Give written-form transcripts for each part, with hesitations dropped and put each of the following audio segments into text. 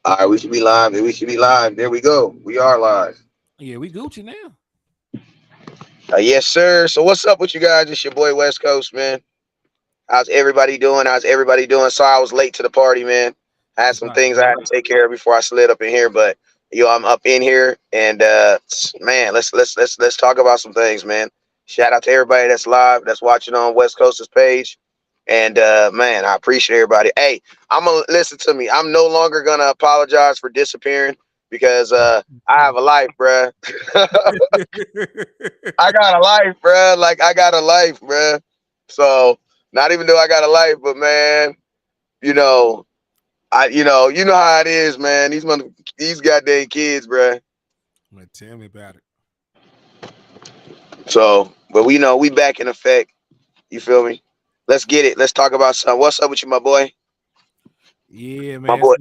All right, we should be live. We should be live. There we go. We are live. Yeah, we Gucci now. Yes, sir. So what's up with you guys? It's your boy West Coast, man. How's everybody doing? How's everybody doing? Sorry I was late to the party, man. I had It's some all things I had good. to take care of before I slid up in here, but I'm up in here, and man, let's talk about some things, man. Shout out to everybody that's live, that's watching on West Coast's page, and man, I appreciate everybody. Hey, I'm gonna listen to me. I'm no longer gonna apologize for disappearing because I have a life, bruh. I got a life, bruh. Like I got a life, bruh. So not even though I got a life, but man, you know, you know how it is, man. These goddamn kids, bruh. Man, tell me about it. So, but we know we back in effect. You feel me? Let's get it. Let's talk about something. What's up with you, my boy? Yeah, My man. boy,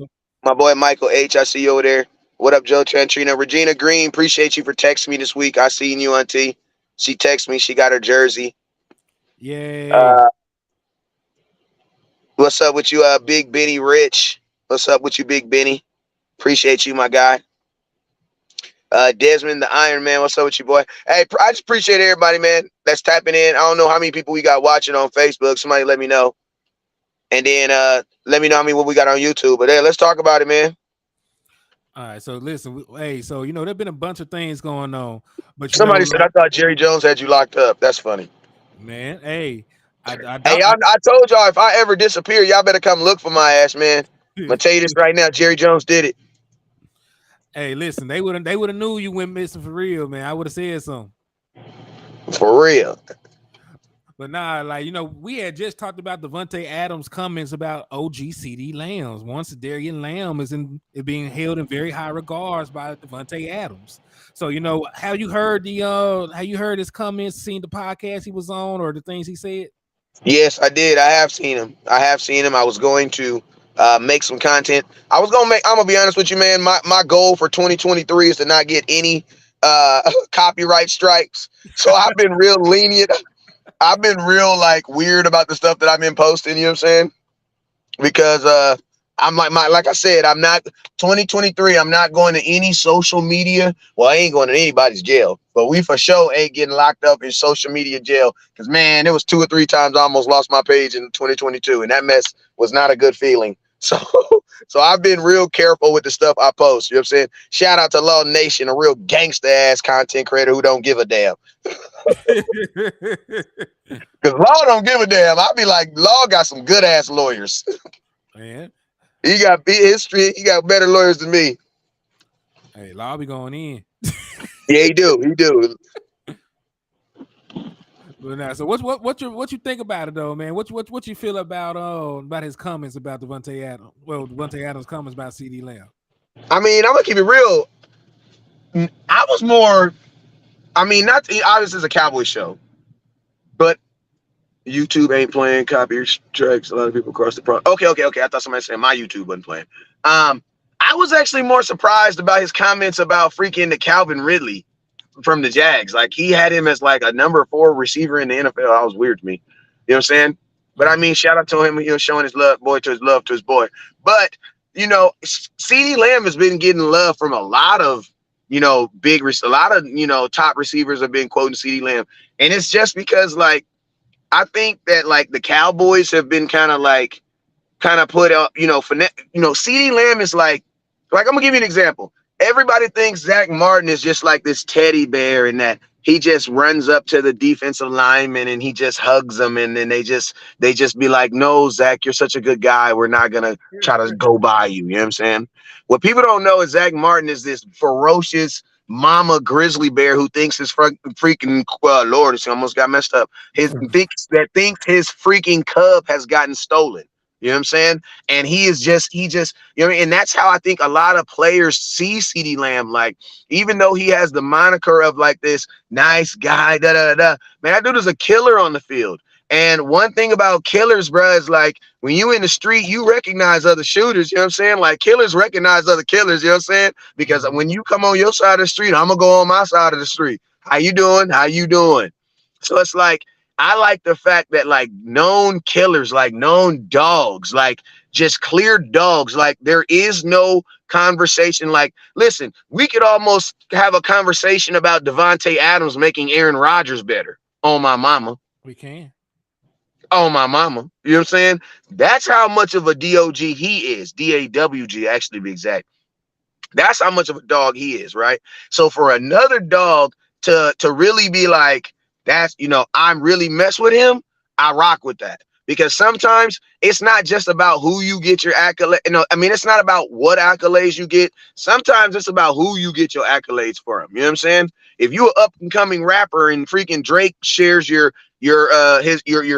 my boy Michael H. I see you over there. What up, Joe Trantrina? Regina Green, appreciate you for texting me this week. I seen you, Auntie. She texted me. She got her jersey. Yay. Uh, what's up with you, Big Benny Rich? What's up with you, Big Benny? Appreciate you, my guy. Desmond the Iron Man, what's up with you, boy? Hey, I just appreciate everybody, man, that's tapping in. I don't know how many people we got watching on Facebook. Somebody let me know. And then let me know how many what we got on YouTube. But hey, let's talk about it, man. All right. So listen, hey, so there've been a bunch of things going on, but Somebody said, I like, thought Jerry Jones had you locked up. That's funny. man, hey, I Hey, don't I told y'all if I ever disappear, y'all better come look for my ass, man. I'm going to tell you this right now. Jerry Jones did it. hey, listen, they would have knew you went missing for real, man. I would have said something. For real. But nah, like we had just talked about Devante Adams' comments about OG CD Lambs. Once Darian Lamb is being held in very high regards by Devante Adams. So have you heard his comments, seen the podcast he was on, or the things he said? Yes, I did. I have seen him. I was going to make some content. I'm gonna be honest with you, man. My goal for 2023 is to not get any copyright strikes. So I've been real lenient. I've been real like weird about the stuff that I've been posting, you know what I'm saying? Because I'm like I said, I'm not 2023, I'm not going to any social media. Well, I ain't going to anybody's jail, but we for sure ain't getting locked up in social media jail. Because man, it was 2 or 3 times I almost lost my page in 2022, and that mess was not a good feeling. So so I've been real careful with the stuff I post. You know what I'm saying? Shout out to Law Nation, a real gangster ass content creator who don't give a damn. Because Law don't give a damn. I'll be like, Law got some good ass lawyers. Man, He got history. He got better lawyers than me. hey, Law be going in. Yeah, he do. He do. But now, so what you think about it though, man? What you feel about his comments about Devante Adams? Well, Devante Adams' comments about CD Lamb. I mean, I'm gonna keep it real. I was more. I mean, not obviously it's a Cowboy show, but YouTube ain't playing copy tracks. A lot of people across the pro. Okay. I thought somebody said my YouTube wasn't playing. I was actually more surprised about his comments about freaking the Calvin Ridley from the Jags. Like he had him as like a number 4 receiver in the NFL. That was weird to me. You know what I'm saying? But I mean, shout out to him, showing his love to his boy. But CeeDee Lamb has been getting love from a lot of a lot of top receivers have been quoting CeeDee Lamb, and it's just because like I think that like the Cowboys have been kind of put out CeeDee Lamb is like I'm gonna give you an example. Everybody thinks Zach Martin is just like this teddy bear and that he just runs up to the defensive lineman and he just hugs them and then they just be like, no, Zach, you're such a good guy. We're not gonna try to go by you. You know what I'm saying? What people don't know is Zach Martin is this ferocious mama grizzly bear who thinks his freaking Lord, it almost got messed up. Thinks his freaking cub has gotten stolen. You know what I'm saying? And he just, and that's how I think a lot of players see CeeDee Lamb. Like, even though he has the moniker of like this nice guy, man, that dude is a killer on the field. And one thing about killers, bro, is like when you in the street, you recognize other shooters. You know what I'm saying? Like killers recognize other killers. You know what I'm saying? Because when you come on your side of the street, I'm gonna go on my side of the street. How you doing? How you doing? So it's like I like the fact that like known killers, like known dogs, like just clear dogs, like there is no conversation. Like, listen, we could almost have a conversation about Devante Adams making Aaron Rodgers better. On my mama. We can. On my mama. You know what I'm saying? That's how much of a DOG he is. DAWG, actually, to be exact. That's how much of a dog he is, right? So for another dog to really be like, that's, I'm really mess with him, I rock with that. Because sometimes it's not just about who you get your accolade. I mean, it's not about what accolades you get. Sometimes it's about who you get your accolades from. You know what I'm saying? If you an up and coming rapper and freaking Drake shares your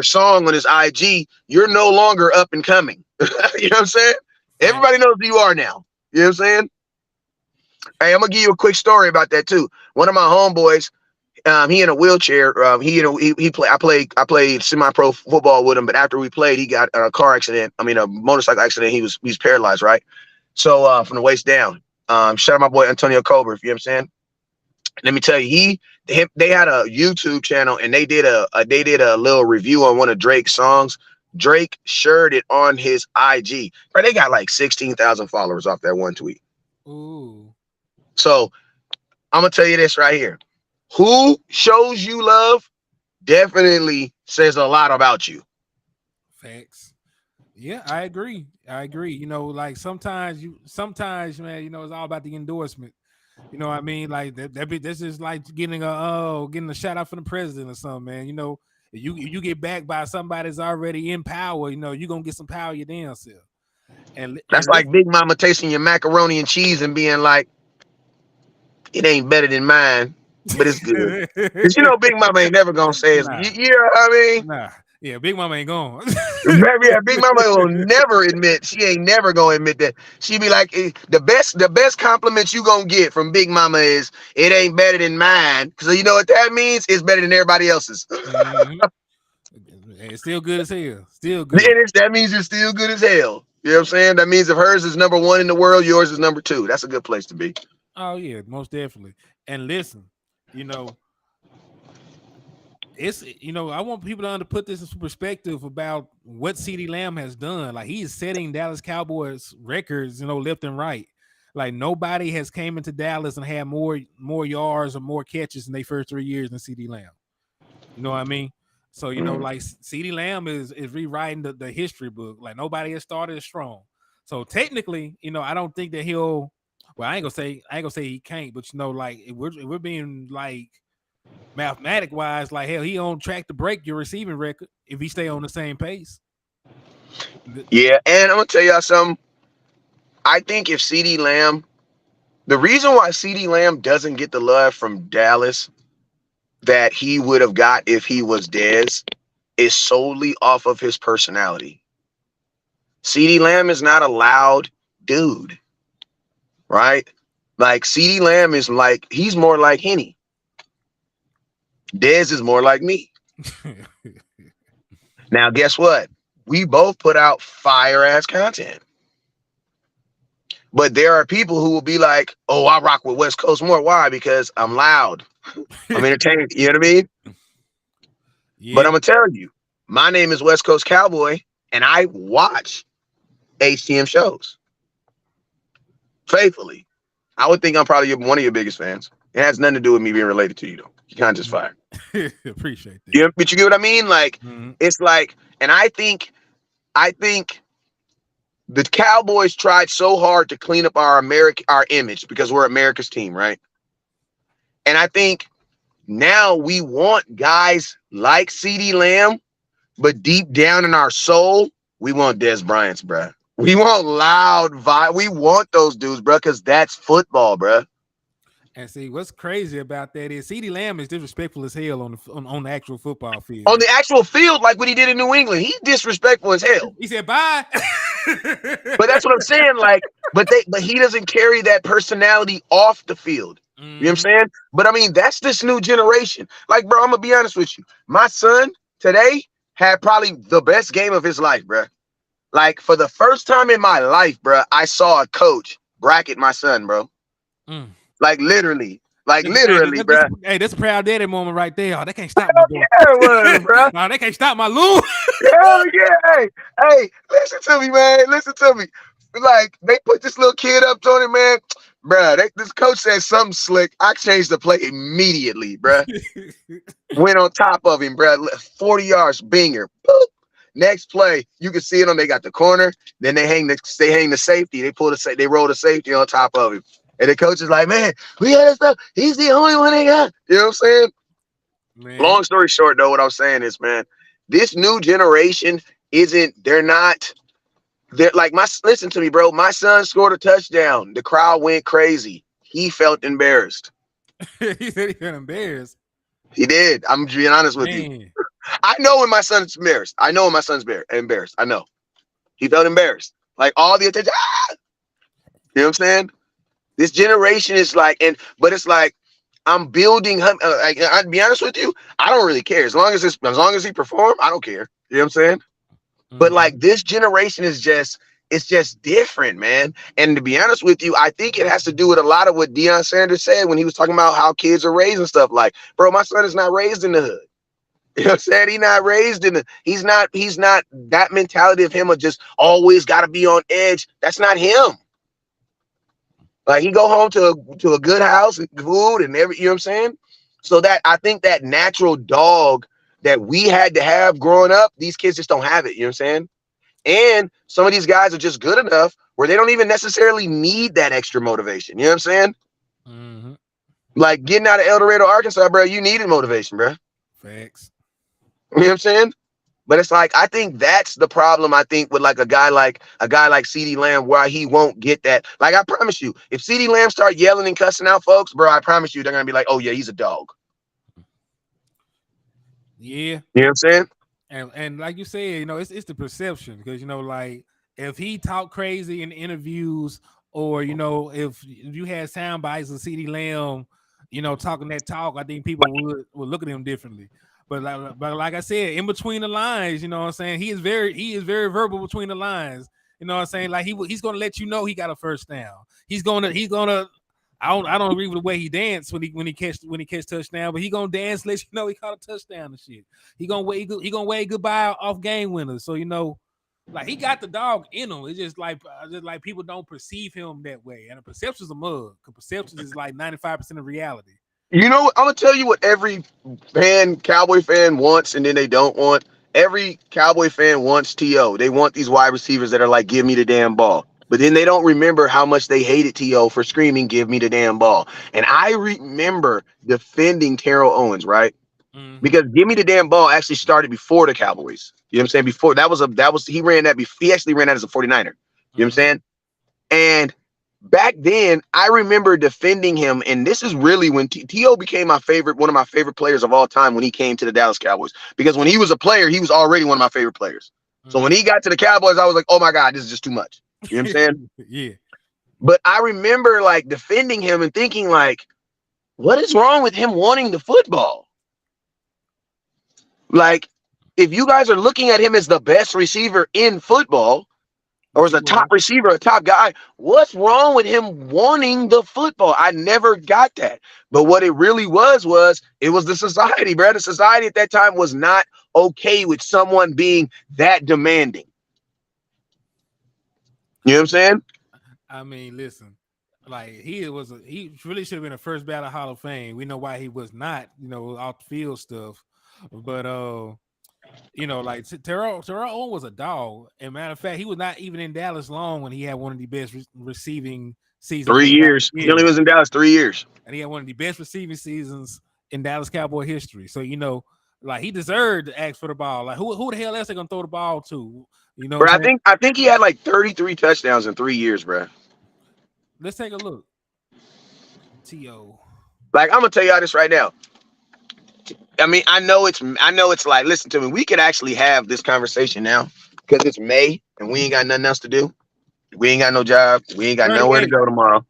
song on his IG, you're no longer up and coming. You know what I'm saying? Everybody knows who you are now. You know what I'm saying? Hey, I'm gonna give you a quick story about that too. One of my homeboys, he in a wheelchair. He play. I played semi-pro football with him, but after we played, he got a car accident. I mean, a motorcycle accident. He's paralyzed, right? So from the waist down. Shout out my boy Antonio Colbert. You know what I'm saying? Let me tell you, they had a YouTube channel and they did a little review on one of Drake's songs. Drake shared it on his IG. Right, they got like 16,000 followers off that one tweet. Ooh. So I'm gonna tell you this right here. Who shows you love definitely says a lot about you. Facts. Yeah, I agree. Like sometimes, man, it's all about the endorsement. You know what I mean? Like this is like getting a shout out from the president or something, man. You get backed by somebody that's already in power, you're gonna get some power your damn self. And That's like Big Mama tasting your macaroni and cheese and being like, it ain't better than mine, but it's good. Because Big Mama ain't never gonna say it's, nah, you know what I mean? nah. Yeah, Big Mama ain't gone. Yeah, Big Mama will never admit. She ain't never gonna admit that. She be like, the best compliment you gonna get from Big Mama is it ain't better than mine. Because you know what that means? It's better than everybody else's. Mm-hmm. It's still good as hell. Still good. That means it's still good as hell. You know what I'm saying? That means if hers is number one in the world, yours is number two. That's a good place to be. Oh yeah, most definitely. And listen, it's I want people to put this in perspective about what CeeDee Lamb has done. Like he is setting Dallas Cowboys records, left and right. Like nobody has came into Dallas and had more yards or more catches in their first 3 years than CeeDee Lamb. You know what I mean? So like CeeDee Lamb is rewriting the history book. Like nobody has started strong. So technically, I don't think that he'll. Well, I ain't gonna say he can't, but like if we're being like mathematic wise, like hell, he on track to break your receiving record if he stay on the same pace. Yeah, and I'm gonna tell y'all something. I think if CeeDee Lamb, the reason why CeeDee Lamb doesn't get the love from Dallas that he would have got if he was Dez is solely off of his personality. CeeDee Lamb is not a loud dude. Right? Like CeeDee Lamb is like, he's more like Henny. Dez is more like me. Now, guess what? We both put out fire ass content. But there are people who will be like, oh, I rock with West Coast more. Why? Because I'm loud. I'm entertaining. You know what I mean? Yeah. But I'm going to tell you, my name is West Coast Cowboy, and I watch HTM shows. Faithfully. I would think I'm probably one of your biggest fans. It has nothing to do with me being related to you, though. You can't just fire. Appreciate that. Yeah, but you get what I mean? Like, It's like, and I think the Cowboys tried so hard to clean up our image because we're America's team, right? And I think now we want guys like CeeDee Lamb, but deep down in our soul, we want Dez Bryant's, bruh. We want loud vibe. We want those dudes, bro, because that's football, bro. And see, what's crazy about that is CeeDee Lamb is disrespectful as hell on the actual football field. On the actual field, like what he did in New England, he's disrespectful as hell. He said bye. But that's what I'm saying. Like, but he doesn't carry that personality off the field. You know what I'm saying? But I mean, that's this new generation. Like, bro, I'm gonna be honest with you. My son today had probably the best game of his life, bro. Like, for the first time in my life, bro, I saw a coach bracket my son, bro. Like, literally. Like literally, bro. Hey, that's a proud daddy moment right there. Oh, they can't stop my Hell boy. yeah, it was, bro. No, they can't stop my Lou. Hell yeah. Hey, listen to me, man. Listen to me. Like, they put this little kid up on it, man. Bruh, this coach said something slick. I changed the play immediately, bruh. Went on top of him, bruh. 40 yards, binger. Boop. Next play, you can see it on. They got the corner. Then they hang the safety. They roll the safety on top of him. And the coach is like, man, we got this stuff. He's the only one they got. You know what I'm saying? Man. Long story short, though, what I'm saying is, man, this new generation they're like listen to me, bro. My son scored a touchdown. The crowd went crazy. He felt embarrassed. He said he felt embarrassed. He did. I'm being honest with you. I know when my son's embarrassed. I know when my son's embarrassed. I know. He felt embarrassed. Like all the attention. Ah! You know what I'm saying? This generation is like, but it's like I'm building him. Like, I'd be honest with you, I don't really care. As long as he perform, I don't care. You know what I'm saying? Mm-hmm. But like this generation is just different, man. And to be honest with you, I think it has to do with a lot of what Deion Sanders said when he was talking about how kids are raised and stuff. Like, bro, my son is not raised in the hood. You know what I'm saying? He's not raised in he's not that mentality of him of just always got to be on edge. That's not him. Like, he go home to a good house and food and you know what I'm saying? So that I think that natural dog that we had to have growing up, these kids just don't have it. You know what I'm saying? And some of these guys are just good enough where they don't even necessarily need that extra motivation. You know what I'm saying? Mm-hmm. Like getting out of El Dorado, Arkansas, bro, you needed motivation, bro. Facts. You know what I'm saying? But it's like, I think that's the problem. I think with like a guy like CeeDee Lamb, why he won't get that. Like, I promise you, if CeeDee Lamb start yelling and cussing out folks, bro, I promise you, they're gonna be like, oh yeah, he's a dog. Yeah. You know what I'm saying? And like you said, you know, it's the perception, because, you know, like if he talk crazy in interviews, or, you know, if you had sound bites of CeeDee Lamb, you know, talking that talk, I think people would look at him differently. But like I said, in between the lines, you know what I'm saying, he is very verbal between the lines. You know what I'm saying? Like he's gonna let you know he got a first down. He's gonna I don't agree with the way he danced when he catch touchdown, but he gonna dance, let you know he caught a touchdown and shit. He gonna wave goodbye off game winners. So, you know, like, he got the dog in him. It's just like people don't perceive him that way, and the perception's a mug. Perception is like 95% of reality. You know, I'm gonna tell you what every Cowboy fan wants, and then they don't want. Every Cowboy fan wants T.O. They want these wide receivers that are like, give me the damn ball. But then they don't remember how much they hated T.O. for screaming, give me the damn ball. And I remember defending Terrell Owens, right? Mm-hmm. Because give me the damn ball actually started before the Cowboys. You know what I'm saying? Before he ran that. He actually ran that as a 49er. You know what I'm saying? And back then, I remember defending him, and this is really when T.O. became one of my favorite players of all time when he came to the Dallas Cowboys. Because when he was a player, he was already one of my favorite players. So when he got to the Cowboys, I was like, oh my God, this is just too much. You know what I'm saying? Yeah. But I remember like defending him and thinking like, what is wrong with him wanting the football? Like, if you guys are looking at him as the best receiver in football, or as a top receiver, a top guy, what's wrong with him wanting the football? I never got that. But what it really was it was the society, bro. The society at that time was not okay with someone being that demanding. You know what I'm saying? I mean, listen, like he really should have been a first ballot Hall of Fame. We know why he was not, you know, off the field stuff. But you know, like Terrell Owens was a dog. And matter of fact, he was not even in Dallas long when he had one of the best receiving seasons. 3 years. He only was in Dallas 3 years. And he had one of the best receiving seasons in Dallas Cowboy history. So, you know, like, he deserved to ask for the ball. Like, who the hell else they gonna throw the ball to? You know, bro, I think he had like 33 touchdowns in 3 years, bro. Let's take a look. T.O. Like, I'm gonna tell y'all this right now. I mean, I know it's like, listen to me, we could actually have this conversation now because it's May and we ain't got nothing else to do. We ain't got no job. We ain't got nowhere to go tomorrow.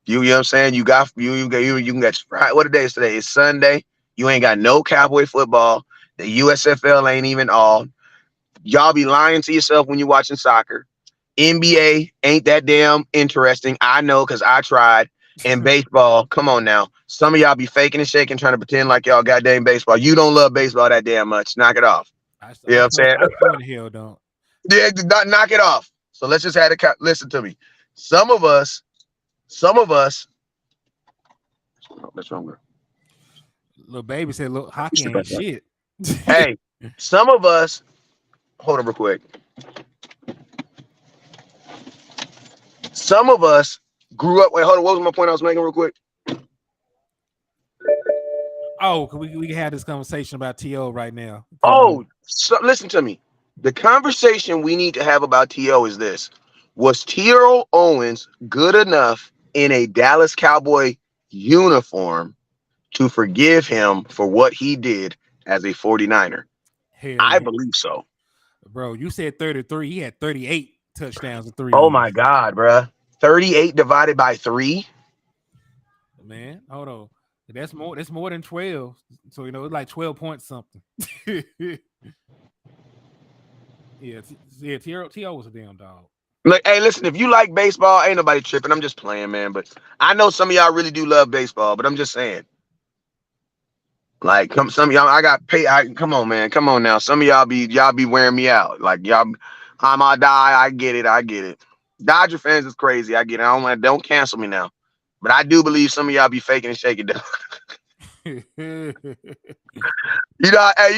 You know what I'm saying? You can get Friday. What day is today? It's Sunday. You ain't got no Cowboy football. The USFL ain't even on. Y'all be lying to yourself when you're watching soccer. NBA ain't that damn interesting. I know because I tried. in baseball. Come on now. Some of y'all be faking and shaking, trying to pretend like y'all goddamn baseball. You don't love baseball that damn much. Knock it off. You know what I'm saying? I sure the hell don't. Yeah, knock it off. So let's just have it. Listen to me. Some of us. What's wrong with her? Little baby said, "Look, hockey ain't shit." Hey, some of us. Hold on real quick. Some of us grew up. Wait, hold on. What was my point I was making real quick? Oh, we can have this conversation about T.O. right now. Oh, so listen to me. The conversation we need to have about T.O. is this. Was T.O. Owens good enough in a Dallas Cowboy uniform to forgive him for what he did as a 49er? Hell I yeah. believe so. Bro, you said 33. He had 38 touchdowns in 3 Oh years. my God, bruh. 38 divided by 3? Man, hold on. That's more than 12. So it's like 12 points something. Yeah, T.O. was a damn dog. Look, hey, listen, if you like baseball, ain't nobody tripping. I'm just playing, man. But I know some of y'all really do love baseball, but I'm just saying. Like, some of y'all, I got paid. Come on, man. Come on now. Some of y'all be wearing me out. Like, y'all, I die. I get it. Dodger fans is crazy. I get it. Don't cancel me now. But I do believe some of y'all be faking and shaking down. Hey, you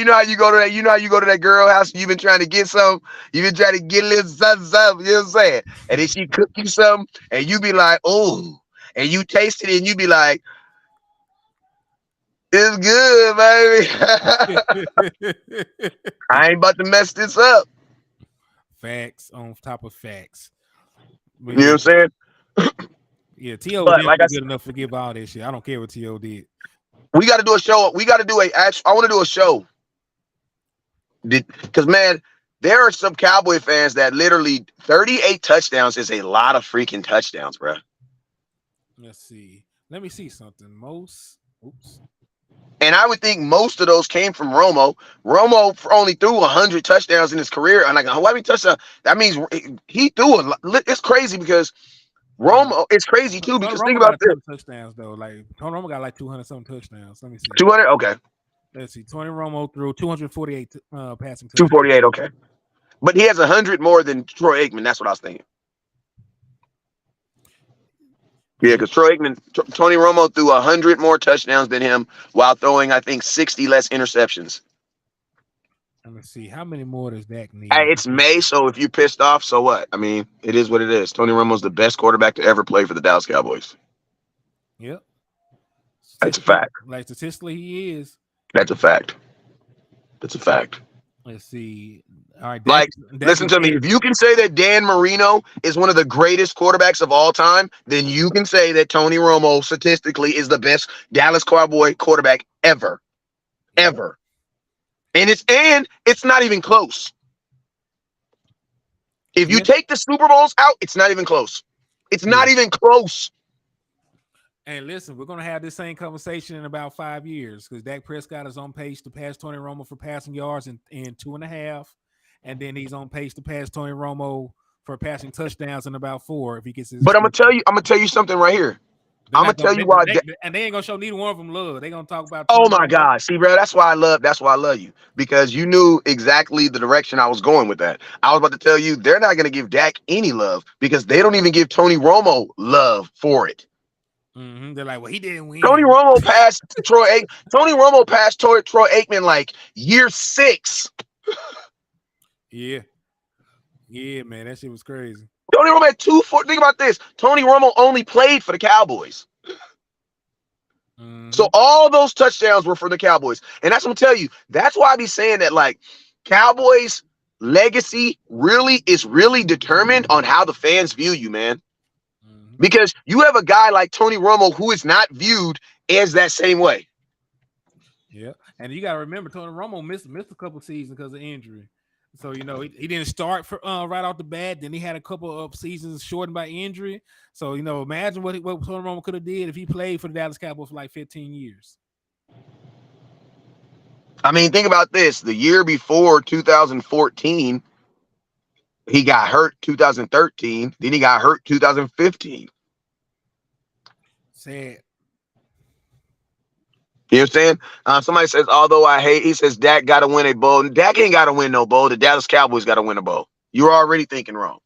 know how you go to that. You know how you go to that girl house. You've been trying to get some. You've been trying to get a little something. You know what I'm saying? And then she cook you something, and you be like, "Oh," and you taste it, and you be like, "It's good, baby." I ain't about to mess this up. Facts on top of facts. But You know what I'm saying? Yeah, T.O. But like I good said, enough to forgive all this shit. I don't care what T.O. did. we got to do a show. We got to do I want to do a show. Because, man, there are some Cowboy fans that literally 38 touchdowns is a lot of freaking touchdowns, bro. Let's see. Let me see something. Oops. And I would think most of those came from Romo. Romo only threw 100 touchdowns in his career. And like, how many touchdowns? That means he threw a lot. It's crazy because Romo, it's crazy too, Tony because think Romo got about a this. ton of touchdowns, though. Like, Tony Romo got like 200 something touchdowns. Let me see. 200? Okay. Let's see. Tony Romo threw 248 passing touchdowns. 248, okay. But he has 100 more than Troy Aikman. That's what I was thinking. Yeah, because Tony Romo threw 100 more touchdowns than him while throwing, I think, 60 less interceptions. Let me see. How many more does Dak need? Hey, it's May, so if you pissed off, so what? I mean, it is what it is. Tony Romo's the best quarterback to ever play for the Dallas Cowboys. Yep. That's a fact. Like, statistically, he is. That's a fact. That's a fact. Let's see. All right. Dak listen to me. If you can say that Dan Marino is one of the greatest quarterbacks of all time, then you can say that Tony Romo statistically is the best Dallas Cowboy quarterback ever. Ever. And it's not even close. If you take the Super Bowls out, it's not even close. It's not even close. And listen, we're going to have this same conversation in about 5 years because Dak Prescott is on pace to pass Tony Romo for passing yards in 2.5. And then he's on pace to pass Tony Romo for passing touchdowns in about 4 if he gets his. But I'm gonna tell you something right here. I'm gonna tell you why. And they ain't gonna show neither one of them love. They gonna talk about. Oh my God, see, bro, that's why I love you, because you knew exactly the direction I was going with that. I was about to tell you they're not gonna give Dak any love because they don't even give Tony Romo love for it. Mm-hmm. They're like, well, he didn't win. Tony Romo passed Troy Aikman like year 6. Yeah, man, that shit was crazy. Tony Romo had 2-4. Think about this. Tony Romo only played for the Cowboys. Mm-hmm. So all those touchdowns were for the Cowboys. And that's what I'm telling you. That's why I be saying that, like, Cowboys legacy is really determined on how the fans view you, man. Mm-hmm. Because you have a guy like Tony Romo who is not viewed as that same way. Yeah. And you got to remember, Tony Romo missed a couple seasons because of injury. So, he didn't start for right off the bat. Then he had a couple of seasons shortened by injury. So, imagine what Tony Romo could have did if he played for the Dallas Cowboys for like 15 years. I mean, think about this. The year before 2014, he got hurt 2013. Then he got hurt 2015. Sad. You know what I'm saying? Somebody says, although I hate, he says Dak got to win a bowl. Dak ain't got to win no bowl. The Dallas Cowboys got to win a bowl. You're already thinking wrong.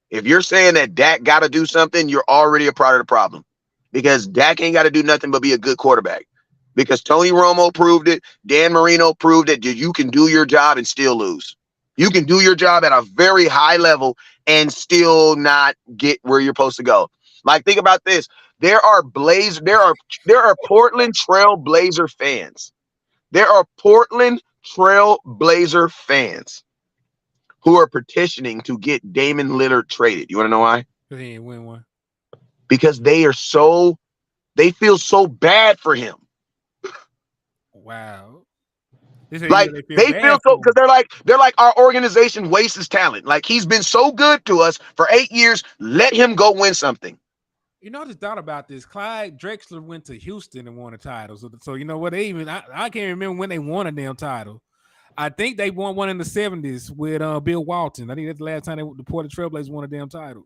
If you're saying that Dak got to do something, you're already a part of the problem, because Dak ain't got to do nothing but be a good quarterback. Because Tony Romo proved it. Dan Marino proved that you can do your job and still lose. You can do your job at a very high level and still not get where you're supposed to go. Like, think about this. There are Portland Trail Blazer fans. There are Portland Trail Blazer fans who are petitioning to get Damon Lillard traded. You want to know why? Because he ain't win one. Because they feel so bad for him. Wow. Like, they feel so, because they're like our organization wastes his talent. Like, he's been so good to us for 8 years. Let him go win something. You know, I just thought about this. Clyde Drexler went to Houston and won a title. So you know what? I can't remember when they won a damn title. I think they won one in the 70s with Bill Walton. I think that's the last time the Portland Trailblazers won a damn title.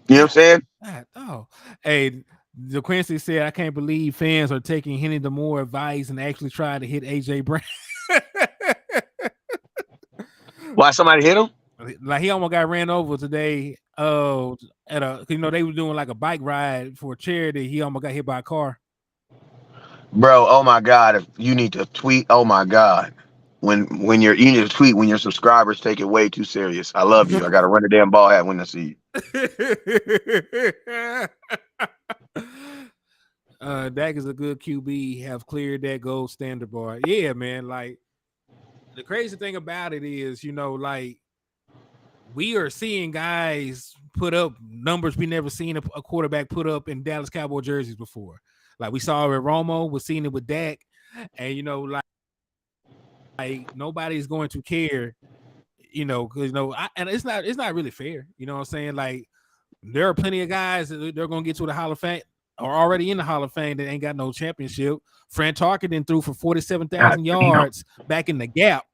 You know what I'm saying? Oh, hey, DeQuincy said, I can't believe fans are taking Hennythemoor advice and actually trying to hit AJ Brown. Why somebody hit him? Like, he almost got ran over today. At they were doing like a bike ride for a charity. He almost got hit by a car. Bro, oh my God! If you need to tweet, oh my God, you need to tweet when your subscribers take it way too serious. I love you. I got to run the damn ball hat when I see you. Dak is a good QB. Have cleared that gold standard bar. Yeah, man. Like, the crazy thing about it is, like, we are seeing guys put up numbers we never seen a quarterback put up in Dallas Cowboy jerseys before. Like, we saw it with Romo, we're seeing it with Dak, and like nobody's going to care, because and it's not really fair. You know what I'm saying? Like, there are plenty of guys that they're going to get to the Hall of Fame or already in the Hall of Fame that ain't got no championship. Fran Tarkenton threw for 47,000 yards back in the gap.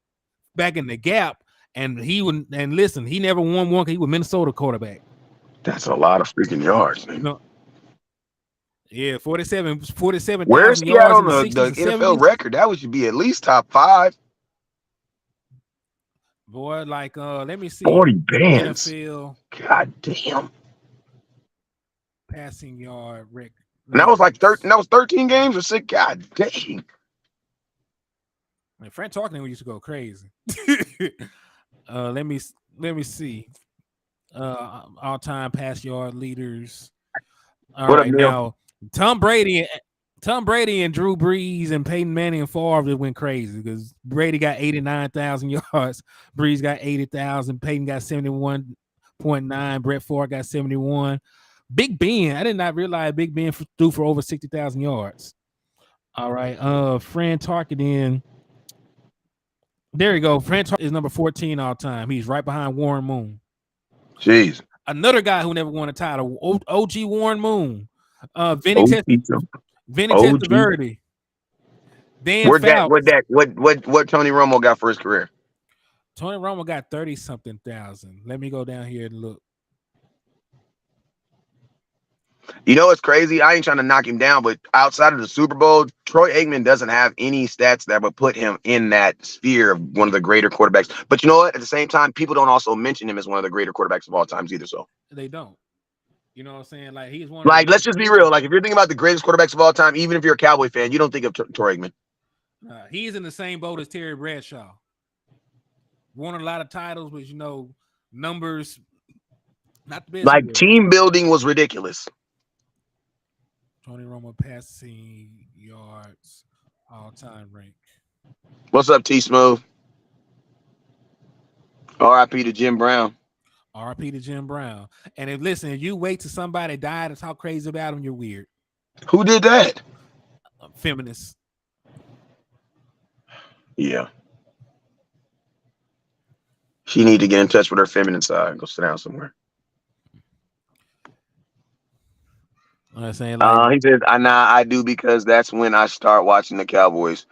And he never won one because he was Minnesota quarterback. That's a lot of freaking yards, man. Yeah, 47,000 Where's he yards at on the NFL record? That should be at least top 5. Boy, like, let me see. 40 bands. NFL. God damn. Passing yard record. And that was like 13 games or 6. God dang. Man, Frank Tarkenton used to go crazy. Let me see. All-time pass yard leaders. All right, now Tom Brady and Drew Brees and Peyton Manning and Favre just went crazy because Brady got 89,000 yards, Brees got 80,000, Peyton got 71.9, Brett Favre got 71. Big Ben, I did not realize Big Ben threw for over 60,000 yards. All right, Fran Tarkenton. There you go. Fran Tarkenton is number 14 all time. He's right behind Warren Moon. Jeez. Another guy who never won a title, OG Warren Moon. Vinny Testaverde. Dan Fouts. What Tony Romo got for his career? Tony Romo got 30-something thousand. Let me go down here and look. You know what's crazy? I ain't trying to knock him down, but outside of the Super Bowl, Troy Aikman doesn't have any stats that would put him in that sphere of one of the greater quarterbacks. But you know what? At the same time, people don't also mention him as one of the greater quarterbacks of all times either. So they don't. You know what I'm saying? Like, he's one. Like, let's just be real. Like, if you're thinking about the greatest quarterbacks of all time, even if you're a Cowboy fan, you don't think of Troy Aikman. He's in the same boat as Terry Bradshaw. Won a lot of titles, but numbers not the best. Like, team building was ridiculous. Tony Romo passing yards all-time rank. What's up, T Smooth? R.I.P. to Jim Brown. R.I.P. to Jim Brown. And if you wait till somebody died to talk crazy about him, you're weird. Who did that? Feminists. Yeah. She need to get in touch with her feminine side. Go sit down somewhere. I'm saying, he says, I do because that's when I start watching the Cowboys.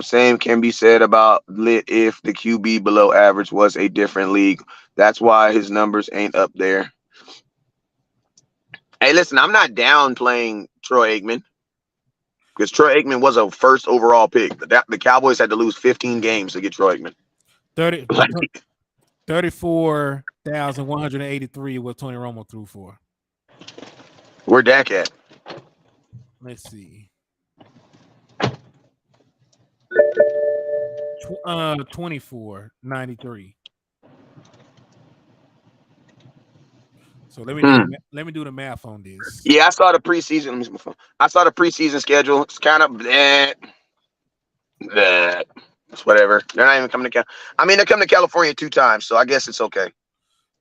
Same can be said about Lit if the QB below average was a different league. That's why his numbers ain't up there. Hey, listen, I'm not downplaying Troy Aikman because Troy Aikman was a first overall pick. The Cowboys had to lose 15 games to get Troy Aikman. 30, Like, 34,183 what Tony Romo threw for. where Dak at? Let's see. 2493. So let me do the math on this. Yeah, I saw the preseason. Let me see my phone. I saw the preseason schedule. It's kind of that. It's whatever. They're not even coming to I mean, they're coming to California 2 times, so I guess it's okay.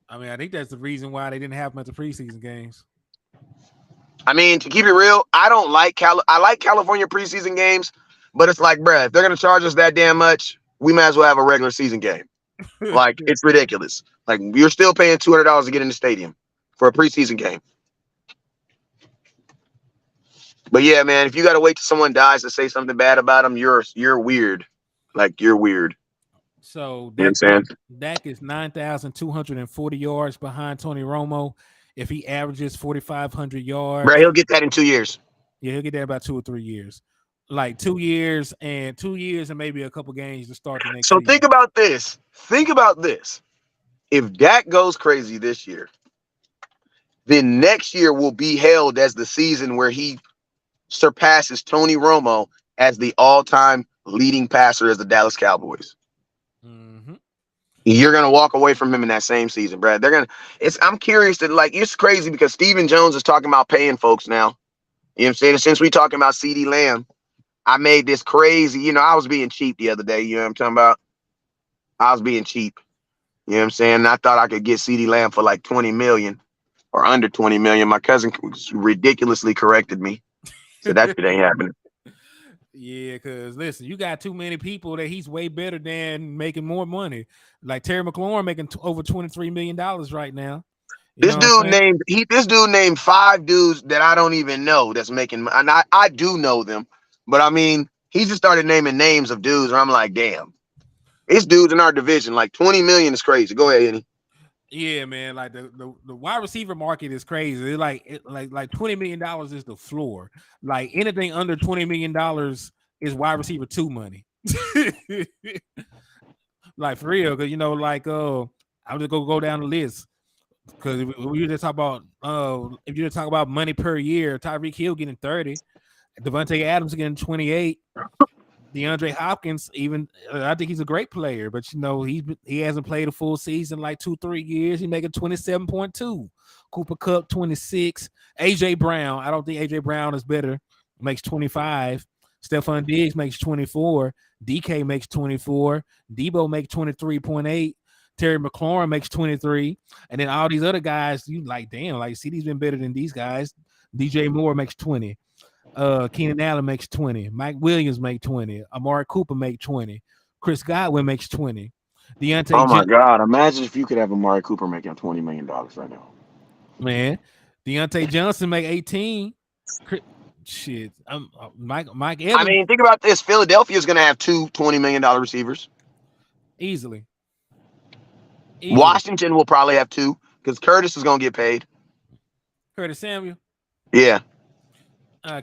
I mean, I think that's the reason why they didn't have much of preseason games. I mean, to keep it real, I don't like I like California preseason games, but it's like, bruh, if they're gonna charge us that damn much, we might as well have a regular season game. Like, it's ridiculous. Like, you're still paying $200 to get in the stadium for a preseason game. But yeah, man, if you got to wait till someone dies to say something bad about them, you're weird. Like, you're weird. So You know what I'm saying? Dak is 9,240 yards behind Tony Romo. If he averages 4,500 yards, Bro, he'll get that in 2 years. Yeah, he'll get that in about 2 or 3 years. Like 2 years and maybe a couple games to start the next So season. think about this. Think about this. If Dak goes crazy this year, then next year will be held as the season where he surpasses Tony Romo as the all-time leading passer as the Dallas Cowboys. Mm-hmm. You're gonna walk away from him in that same season, Brad. I'm curious that, like, it's crazy because Stephen Jones is talking about paying folks now. You know what I'm saying? Since we talking about CeeDee Lamb, I made this crazy. You know, I was being cheap the other day. You know what I'm talking about? I was being cheap. You know what I'm saying? And I thought I could get CeeDee Lamb for like 20 million or under 20 million. My cousin ridiculously corrected me. So that shit ain't happening. Yeah, because listen, you got too many people that he's way better than making more money. Like Terry McLaurin making over $23 million right now. This dude named 5 dudes that I don't even know that's making, and I do know them, but I mean, he just started naming names of dudes, and I'm like, damn, it's dudes in our division. Like 20 million is crazy. Go ahead, Henny. Yeah, man. Like the wide receiver market is crazy. It's like $20 million is the floor. Like anything under $20 million is wide receiver 2 money. Like for real, because I'm just gonna go down the list. Because if you just talk about money per year, Tyreek Hill getting 30, Devante Adams getting 28. DeAndre Hopkins, I think he's a great player, but he hasn't played a full season like 2-3 years. He's making 27.2. Cooper Kupp 26. AJ Brown, I don't think AJ Brown is better. Makes 25. Stephon Diggs makes 24. DK makes 24. Debo makes 23.8. Terry McLaurin makes 23. And then all these other guys, you like, damn, like CD's been better than these guys. DJ Moore makes 20. Keenan Allen makes 20. Mike Williams makes 20. Amari Cooper makes 20. Chris Godwin makes 20. Deontay. Oh my God! Imagine if you could have Amari Cooper making $20 million right now. Man, Deontay Johnson make 18. Shit, Mike Evans. I mean, think about this. Philadelphia is going to have 2 $20 million receivers easily. Washington will probably have 2 because Curtis is going to get paid. Curtis Samuel. Yeah.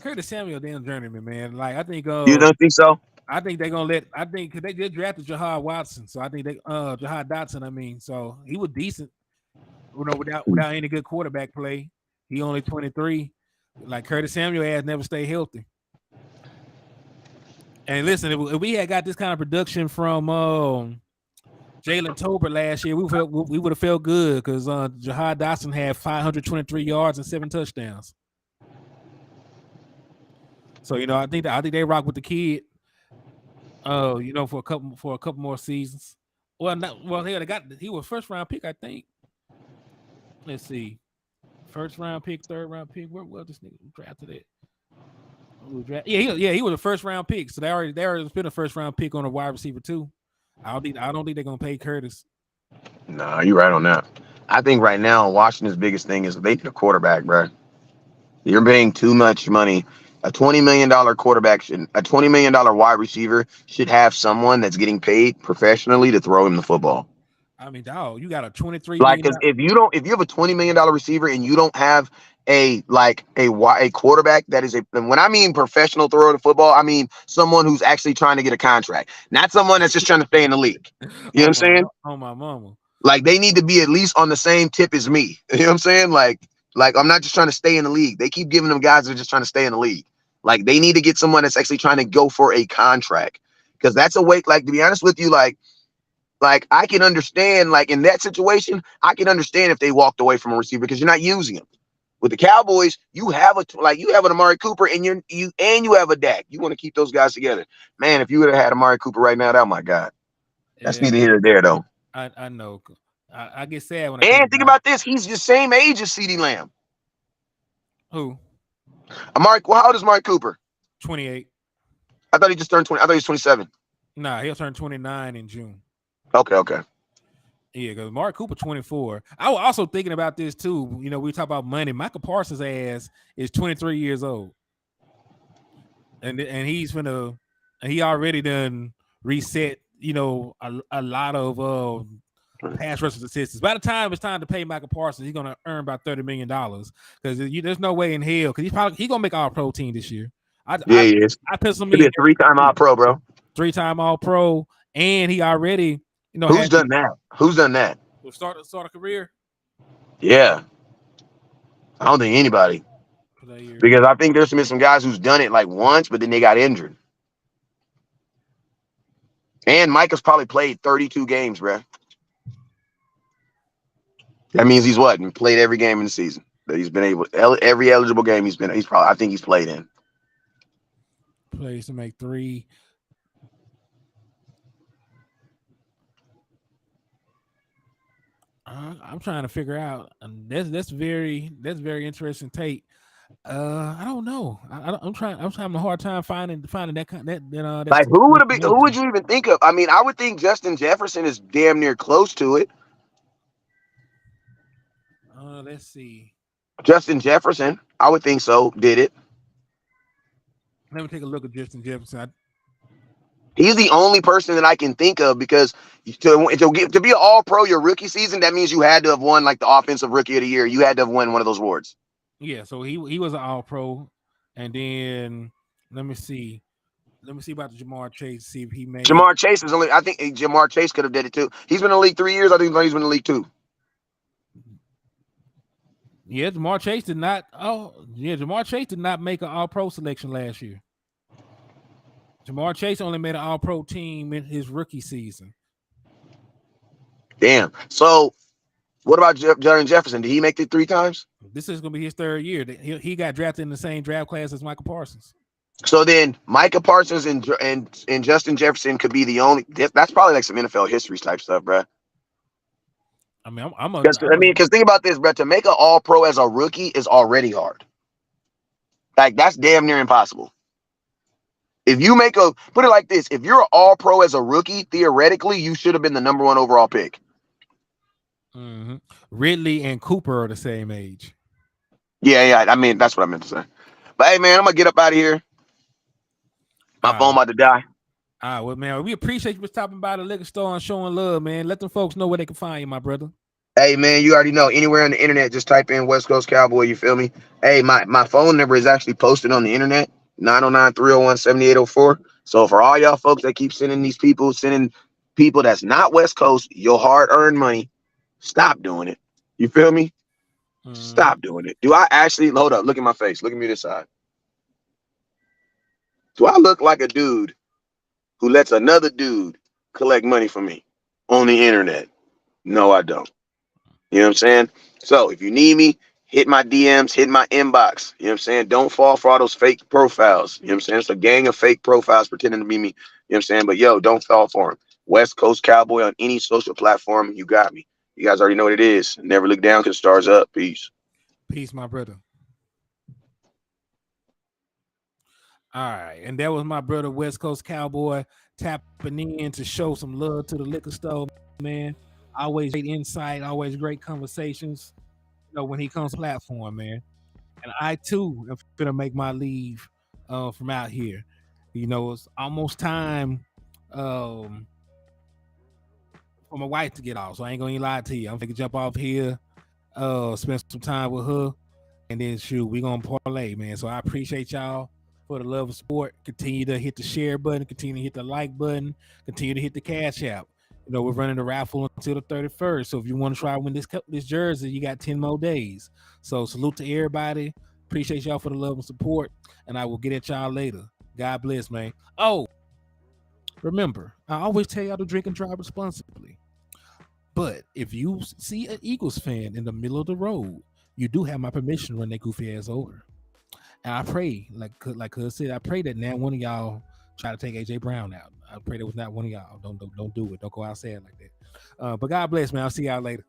Curtis Samuel, damn journeyman, man. Like I think. You don't think so? I think they're gonna let. I think because they did drafted Jahad Watson, so I think Jahad Dotson. I mean, so he was decent. Without any good quarterback play, he only 23. Like Curtis Samuel has never stayed healthy. And listen, if we had got this kind of production from Jalen Tolbert last year, we would have felt good because Jahad Dotson had 523 yards and 7 touchdowns. So I think they rock with the kid. For a couple more seasons. He was first round pick, I think. Let's see, first round pick, third round pick. Where was this nigga drafted it? He was a first round pick. So they already spent a first round pick on a wide receiver too. I don't think they're gonna pay Curtis. Nah, you're right on that. I think right now Washington's biggest thing is they need a quarterback, bro. You're paying too much money. A $20 million quarterback a $20 million wide receiver should have someone that's getting paid professionally to throw him the football. I mean, dog, you got a $23 Like, million. because if you have a $20 million receiver and you don't have a quarterback that is and when I mean professional thrower of football, I mean someone who's actually trying to get a contract, not someone that's just trying to stay in the league. You know what I'm saying? On my mama. Like, they need to be at least on the same tip as me. You know what I'm saying? Like I'm not just trying to stay in the league. They keep giving them guys that are just trying to stay in the league. Like, they need to get someone that's actually trying to go for a contract, because that's a way. Like, to be honest with you, like I can understand, like in that situation, I can understand if they walked away from a receiver because you're not using him. With the Cowboys, you have you have an Amari Cooper and you have a Dak. You want to keep those guys together, man. If you would have had Amari Cooper right now, oh my God, that's Yeah, neither here nor there though. I know. I get sad when I think And think about it. about this: he's the same age as CeeDee Lamb. Who? Amari, well, how old is Amari Cooper? 28. I thought he just turned 20. I thought he was 27. Nah, he'll turn 29 in June. Okay. Yeah, because Mark Cooper 24. I was also thinking about this too. You know, we talk about money. Michael Parsons' ass is 23 years old, and he already done reset. You know, a lot of pass rush statistics. By the time it's time to pay Michael Parsons, he's gonna earn about $30 million because there's no way in hell because he's gonna make All Pro team this year. Yeah, he is. I pencil He'll be me a 3-time All Pro, bro. 3-time All Pro, and he already Who's done that? Who's done that? start a career Yeah, I don't think anybody. for that year. Because I think there's been some guys who's done it like once, but then they got injured. And Mike has probably played 32 games, bro. That means he's what? Played every game in the season that he's been able. Every eligible game he's probably. I think he's played in. Plays to make 3. I'm trying to figure out. That's very interesting take. I don't know. I'm having a hard time finding that Like, who would it be? Who would information. you even think of? I mean, I would think Justin Jefferson is damn near close to it. Let's see. Justin Jefferson, I would think so. Did it? Let me take a look at Justin Jefferson. He's the only person that I can think of because to be an All Pro your rookie season, that means you had to have won like the Offensive Rookie of the Year. You had to have won one of those awards. Yeah, so he was an All Pro, and then let me see about the Jamar Chase. See if he made. Jamar Chase is only. I think Jamar Chase could have did it too. He's been in the league 3 years. I think he's been in the league 2. Yeah, Jamar Chase did not. Oh, yeah, Jamar Chase did not make an All Pro selection last year. Jamar Chase only made an All Pro team in his rookie season. Damn. So, what about Justin Jefferson? Did he make it 3 times? This is going to be his 3rd year. He got drafted in the same draft class as Michael Parsons. So then, Micah Parsons and Justin Jefferson could be the only. That's probably like some NFL history type stuff, bro. I mean, because think about this, bro. To make an All Pro as a rookie is already hard. Like, that's damn near impossible. If you put it like this, if you're an All Pro as a rookie, theoretically, you should have been the number 1 overall pick. Mm-hmm. Ridley and Cooper are the same age. Yeah. I mean, that's what I meant to say. But hey, man, I'm gonna get up out of here. My phone about to die. All right, well, man, we appreciate you for stopping by the liquor store and showing love, man. Let them folks know where they can find you, my brother. Hey, man, you already know. Anywhere on the internet, just type in West Coast Cowboy. You feel me? Hey, my phone number is actually posted on the internet, 909-301-7804. So for all y'all folks that keep sending people that's not West Coast your hard-earned money, stop doing it. You feel me? Stop doing it. Do I actually, hold up, look at my face. Look at me this side. Do I look like a dude who lets another dude collect money from me on the internet? No, I don't. You know what I'm saying? So if you need me, hit my DMs, hit my inbox. You know what I'm saying? Don't fall for all those fake profiles. You know what I'm saying? It's a gang of fake profiles pretending to be me. You know what I'm saying? But yo, don't fall for them. West Coast Cowboy on any social platform. You got me. You guys already know what it is. Never look down because stars up. Peace. Peace, my brother. All right. And that was my brother, West Coast Cowboy, tapping in to show some love to the liquor store, man. Always great insight, always great conversations, when he comes to the platform, man. And I, too, am going to make my leave from out here. It's almost time for for my wife to get off. So I ain't gonna even lie to you. I'm gonna jump off here, spend some time with her, and then shoot, we gonna parlay, man. So I appreciate y'all for the love and support. Continue to hit the share button, continue to hit the like button, continue to hit the cash app. You know, we're running the raffle until the 31st. So if you want to try to win this jersey, you got 10 more days. So salute to everybody. Appreciate y'all for the love and support. And I will get at y'all later. God bless, man. Oh, remember, I always tell y'all to drink and drive responsibly. But if you see an Eagles fan in the middle of the road, you do have my permission to run that goofy ass over. And I pray, like Cuz said, I pray that now one of y'all try to take AJ Brown out. I pray that was not one of y'all. Don't do it. Don't go outside like that. But God bless, man. I'll see y'all later.